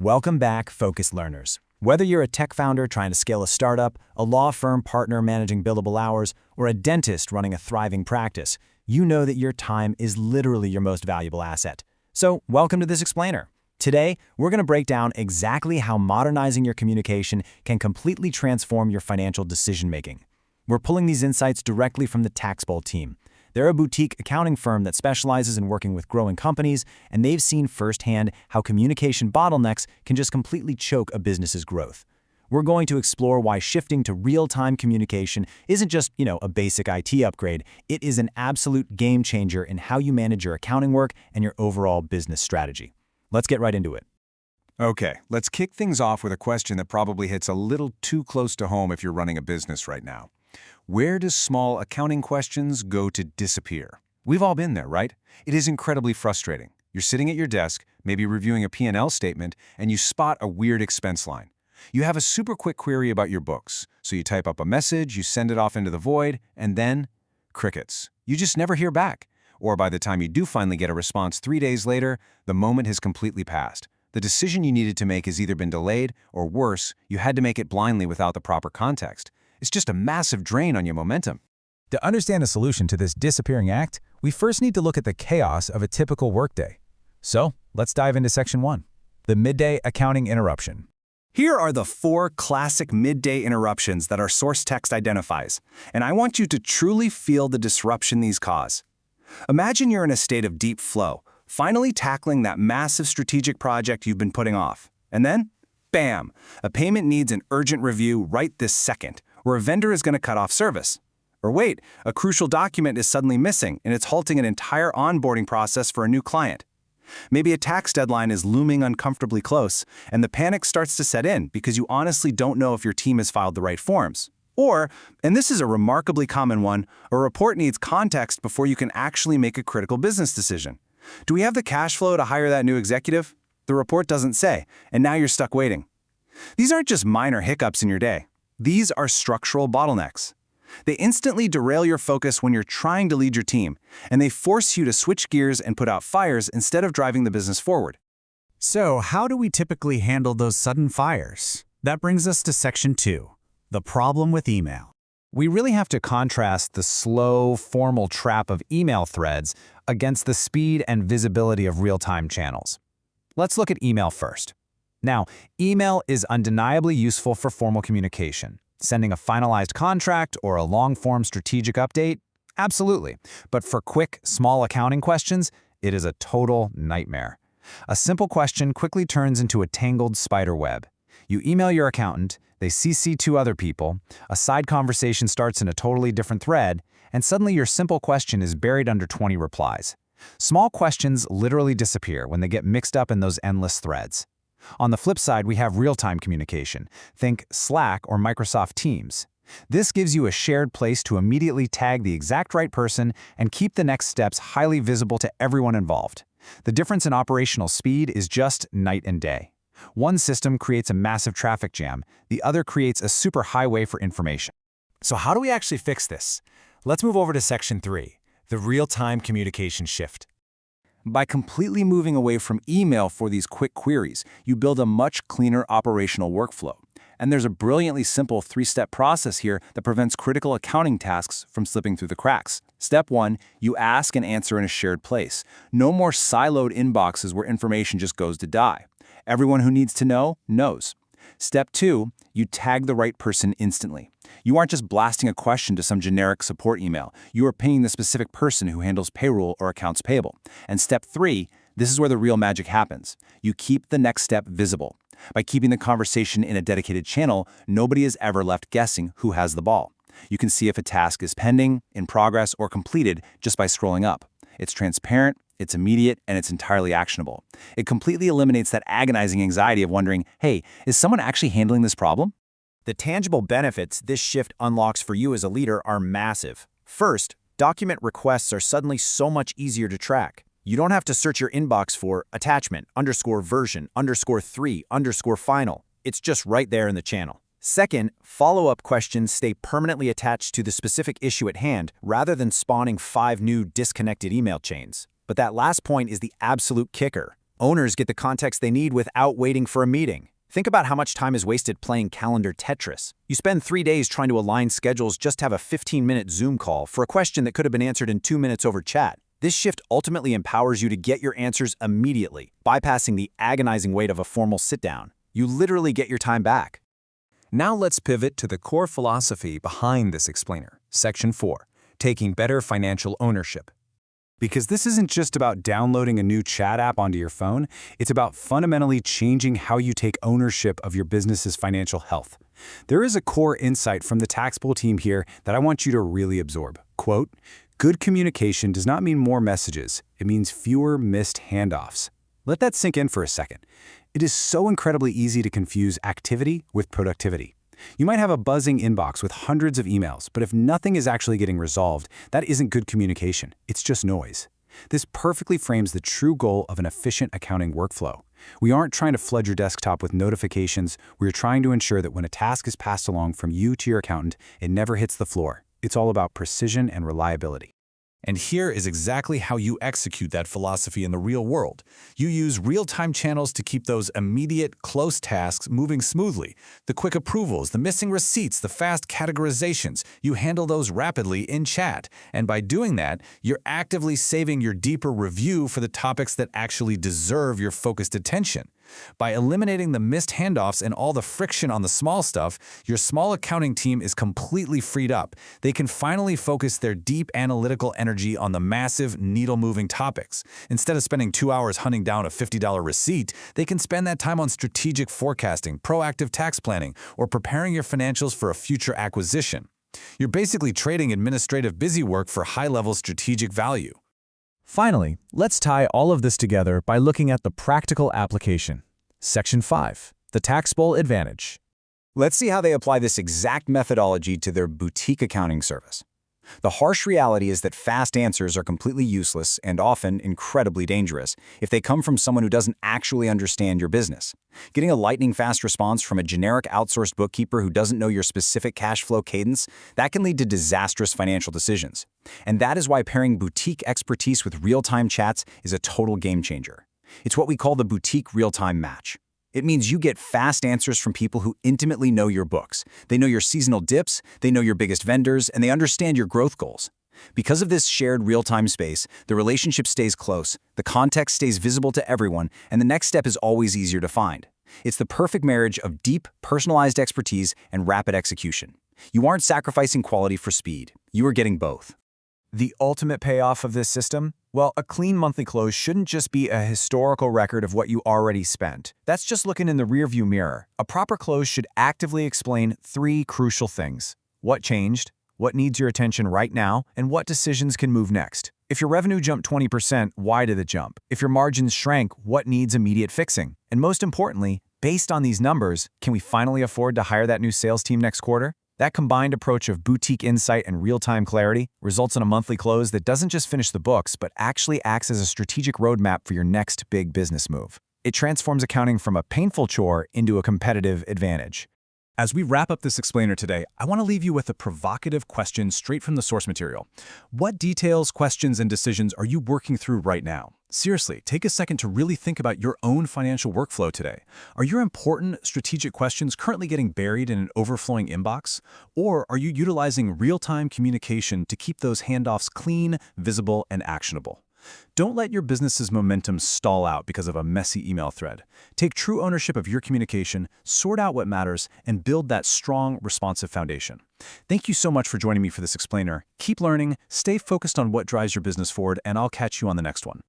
Welcome back, focused learners. Whether you're a tech founder trying to scale a startup, a law firm partner managing billable hours, or a dentist running a thriving practice, you know that your time is literally your most valuable asset. So, welcome to this explainer. Today, we're going to break down exactly how modernizing your communication can completely transform your financial decision-making. We're pulling these insights directly from the TaxBowl team. They're a boutique accounting firm that specializes in working with growing companies, and they've seen firsthand how communication bottlenecks can just completely choke a business's growth. We're going to explore why shifting to real-time communication isn't just, a basic IT upgrade. It is an absolute game changer in how you manage your accounting work and your overall business strategy. Let's get right into it. Okay, let's kick things off with a question that probably hits a little too close to home if you're running a business right now. Where does small accounting questions go to disappear? We've all been there, right? It is incredibly frustrating. You're sitting at your desk, maybe reviewing a P&L statement, and you spot a weird expense line. You have a super quick query about your books, so you type up a message, you send it off into the void, and then crickets. You just never hear back. Or by the time you do finally get a response 3 days later, the moment has completely passed. The decision you needed to make has either been delayed, or worse, you had to make it blindly without the proper context. It's just a massive drain on your momentum. To understand the solution to this disappearing act, we first need to look at the chaos of a typical workday. So, let's dive into Section 1, the midday accounting interruption. Here are the 4 classic midday interruptions that our source text identifies, and I want you to truly feel the disruption these cause. Imagine you're in a state of deep flow, finally tackling that massive strategic project you've been putting off. And then, bam, a payment needs an urgent review right this second, or a vendor is going to cut off service. Or wait, a crucial document is suddenly missing and it's halting an entire onboarding process for a new client. Maybe a tax deadline is looming uncomfortably close, and the panic starts to set in because you honestly don't know if your team has filed the right forms. Or, and this is a remarkably common one, a report needs context before you can actually make a critical business decision. Do we have the cash flow to hire that new executive? The report doesn't say, and now you're stuck waiting. These aren't just minor hiccups in your day. These are structural bottlenecks. They instantly derail your focus when you're trying to lead your team, and they force you to switch gears and put out fires instead of driving the business forward. So, how do we typically handle those sudden fires? That brings us to Section 2, the problem with email. We really have to contrast the slow, formal trap of email threads against the speed and visibility of real-time channels. Let's look at email first. Now, email is undeniably useful for formal communication. Sending a finalized contract or a long-form strategic update? Absolutely. But for quick, small accounting questions, it is a total nightmare. A simple question quickly turns into a tangled spider web. You email your accountant, they CC 2 other people, a side conversation starts in a totally different thread, and suddenly your simple question is buried under 20 replies. Small questions literally disappear when they get mixed up in those endless threads. On the flip side, we have real-time communication. Think Slack or Microsoft Teams. This gives you a shared place to immediately tag the exact right person and keep the next steps highly visible to everyone involved. The difference in operational speed is just night and day. One system creates a massive traffic jam, the other creates a super highway for information. So how do we actually fix this? Let's move over to Section 3, the real-time communication shift. By completely moving away from email for these quick queries, you build a much cleaner operational workflow. And there's a brilliantly simple 3-step process here that prevents critical accounting tasks from slipping through the cracks. Step 1, you ask and answer in a shared place. No more siloed inboxes where information just goes to die. Everyone who needs to know, knows. Step 2, you tag the right person instantly. You aren't just blasting a question to some generic support email. You are pinging the specific person who handles payroll or accounts payable. And step 3, this is where the real magic happens. You keep the next step visible. By keeping the conversation in a dedicated channel, nobody is ever left guessing who has the ball. You can see if a task is pending, in progress, or completed just by scrolling up. It's transparent, it's immediate, and it's entirely actionable. It completely eliminates that agonizing anxiety of wondering, hey, is someone actually handling this problem? The tangible benefits this shift unlocks for you as a leader are massive. First, document requests are suddenly so much easier to track. You don't have to search your inbox for attachment _version _3 final. It's just right there in the channel. Second, follow-up questions stay permanently attached to the specific issue at hand rather than spawning 5 new disconnected email chains. But that last point is the absolute kicker. Owners get the context they need without waiting for a meeting. Think about how much time is wasted playing calendar Tetris. You spend 3 days trying to align schedules just to have a 15-minute Zoom call for a question that could have been answered in 2 minutes over chat. This shift ultimately empowers you to get your answers immediately, bypassing the agonizing wait of a formal sit-down. You literally get your time back. Now let's pivot to the core philosophy behind this explainer. Section 4, taking better financial ownership. Because this isn't just about downloading a new chat app onto your phone, it's about fundamentally changing how you take ownership of your business's financial health. There is a core insight from the TaxBowl team here that I want you to really absorb. Quote, "Good communication does not mean more messages, it means fewer missed handoffs." Let that sink in for a second. It is so incredibly easy to confuse activity with productivity. You might have a buzzing inbox with hundreds of emails, but if nothing is actually getting resolved, that isn't good communication. It's just noise. This perfectly frames the true goal of an efficient accounting workflow. We aren't trying to flood your desktop with notifications. We're trying to ensure that when a task is passed along from you to your accountant, it never hits the floor. It's all about precision and reliability. And here is exactly how you execute that philosophy in the real world. You use real-time channels to keep those immediate, close tasks moving smoothly. The quick approvals, the missing receipts, the fast categorizations, you handle those rapidly in chat. And by doing that, you're actively saving your deeper review for the topics that actually deserve your focused attention. By eliminating the missed handoffs and all the friction on the small stuff, your small accounting team is completely freed up. They can finally focus their deep analytical energy on the massive, needle-moving topics. Instead of spending 2 hours hunting down a $50 receipt, they can spend that time on strategic forecasting, proactive tax planning, or preparing your financials for a future acquisition. You're basically trading administrative busywork for high-level strategic value. Finally, let's tie all of this together by looking at the practical application. Section 5, the TaxBowl Advantage. Let's see how they apply this exact methodology to their boutique accounting service. The harsh reality is that fast answers are completely useless and often incredibly dangerous if they come from someone who doesn't actually understand your business. Getting a lightning-fast response from a generic outsourced bookkeeper who doesn't know your specific cash flow cadence, that can lead to disastrous financial decisions. And that is why pairing boutique expertise with real-time chats is a total game changer. It's what we call the boutique real-time match. It means you get fast answers from people who intimately know your books. They know your seasonal dips, they know your biggest vendors, and they understand your growth goals. Because of this shared real-time space, the relationship stays close, the context stays visible to everyone, and the next step is always easier to find. It's the perfect marriage of deep, personalized expertise and rapid execution. You aren't sacrificing quality for speed. You are getting both. The ultimate payoff of this system? Well, a clean monthly close shouldn't just be a historical record of what you already spent. That's just looking in the rearview mirror. A proper close should actively explain 3 crucial things: what changed, what needs your attention right now, and what decisions can move next. If your revenue jumped 20%, why did it jump? If your margins shrank, what needs immediate fixing? And most importantly, based on these numbers, can we finally afford to hire that new sales team next quarter? That combined approach of boutique insight and real-time clarity results in a monthly close that doesn't just finish the books, but actually acts as a strategic roadmap for your next big business move. It transforms accounting from a painful chore into a competitive advantage. As we wrap up this explainer today, I want to leave you with a provocative question straight from the source material. What details, questions, and decisions are you working through right now? Seriously, take a second to really think about your own financial workflow today. Are your important strategic questions currently getting buried in an overflowing inbox? Or are you utilizing real-time communication to keep those handoffs clean, visible, and actionable? Don't let your business's momentum stall out because of a messy email thread. Take true ownership of your communication, sort out what matters, and build that strong, responsive foundation. Thank you so much for joining me for this explainer. Keep learning, stay focused on what drives your business forward, and I'll catch you on the next one.